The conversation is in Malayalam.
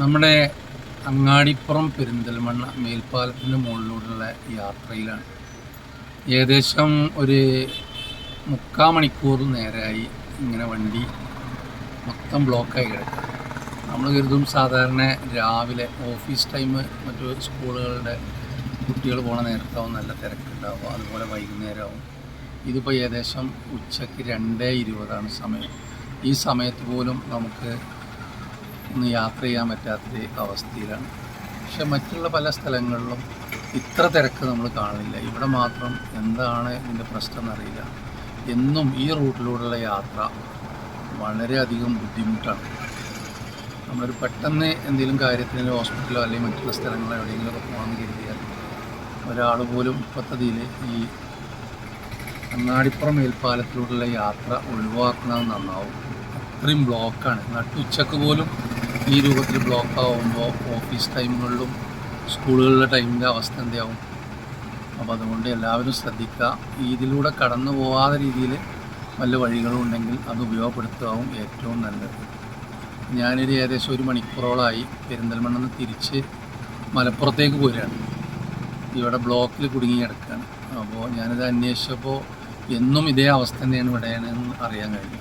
നമ്മുടെ അങ്ങാടിപ്പുറം പെരിന്തൽമണ്ണ മേൽപ്പാലത്തിൻ്റെ മുകളിലൂടെയുള്ള യാത്രയിലാണ്. ഏകദേശം ഒരു 3/4 മണിക്കൂർ നേരമായി ഇങ്ങനെ വണ്ടി മൊത്തം ബ്ലോക്കായി കിടക്കുക. നമ്മൾ കരുതും സാധാരണ രാവിലെ ഓഫീസ് ടൈം മറ്റു സ്കൂളുകളുടെ കുട്ടികൾ പോണ നേരത്താവും നല്ല തിരക്കുണ്ടാവും, അതുപോലെ വൈകുന്നേരമാവും. ഇതിപ്പോൾ ഏകദേശം ഉച്ചയ്ക്ക് 2:20 സമയം. ഈ സമയത്ത് പോലും നമുക്ക് ഒന്ന് യാത്ര ചെയ്യാൻ പറ്റാത്തൊരു അവസ്ഥയിലാണ്. പക്ഷെ മറ്റുള്ള പല സ്ഥലങ്ങളിലും ഇത്ര തിരക്ക് നമ്മൾ കാണില്ല. ഇവിടെ മാത്രം എന്താണ് ഇതിൻ്റെ പ്രശ്നം എന്നറിയില്ല. എന്നും ഈ റൂട്ടിലൂടെയുള്ള യാത്ര വളരെയധികം ബുദ്ധിമുട്ടാണ്. നമ്മളൊരു പെട്ടെന്ന് എന്തെങ്കിലും കാര്യത്തിന് ഹോസ്പിറ്റലോ അല്ലെങ്കിൽ മറ്റുള്ള സ്ഥലങ്ങളോ എവിടെയെങ്കിലുമൊക്കെ പോകാമെന്ന് കരുതിയാൽ ഒരാൾ പോലും ഇപ്പോഴത്തതിൽ ഈ അങ്ങാടിപ്പുറം മേൽപ്പാലത്തിലൂടെയുള്ള യാത്ര ഒഴിവാക്കുന്നത് നന്നാവും. അത്രയും ബ്ലോക്കാണ്. നട്ടുച്ചക്ക് പോലും ഈ രൂപത്തിൽ ബ്ലോക്കാവുമ്പോൾ ഓഫീസ് ടൈമുകളിലും സ്കൂളുകളിലെ ടൈമിൻ്റെ അവസ്ഥ എന്താവും? അപ്പോൾ അതുകൊണ്ട് എല്ലാവരും ശ്രദ്ധിക്കുക. ഇതിലൂടെ കടന്നു പോകാത്ത രീതിയിൽ വല്ല വഴികളും ഉണ്ടെങ്കിൽ അത് ഉപയോഗപ്പെടുത്തുകയാവും ഏറ്റവും നല്ലത്. ഞാനൊരു ഏകദേശം 1 മണിക്കൂറോളമായി പെരിന്തൽമണ്ണ നിന്ന് തിരിച്ച് മലപ്പുറത്തേക്ക് പോരുകയാണ്. ഇവിടെ ബ്ലോക്കിൽ കുടുങ്ങി കിടക്കുകയാണ്. അപ്പോൾ ഞാനിത് അന്വേഷിച്ചപ്പോൾ എന്നും ഇതേ അവസ്ഥ തന്നെയാണ് ഇവിടെയാണെന്ന് അറിയാൻ കഴിഞ്ഞു.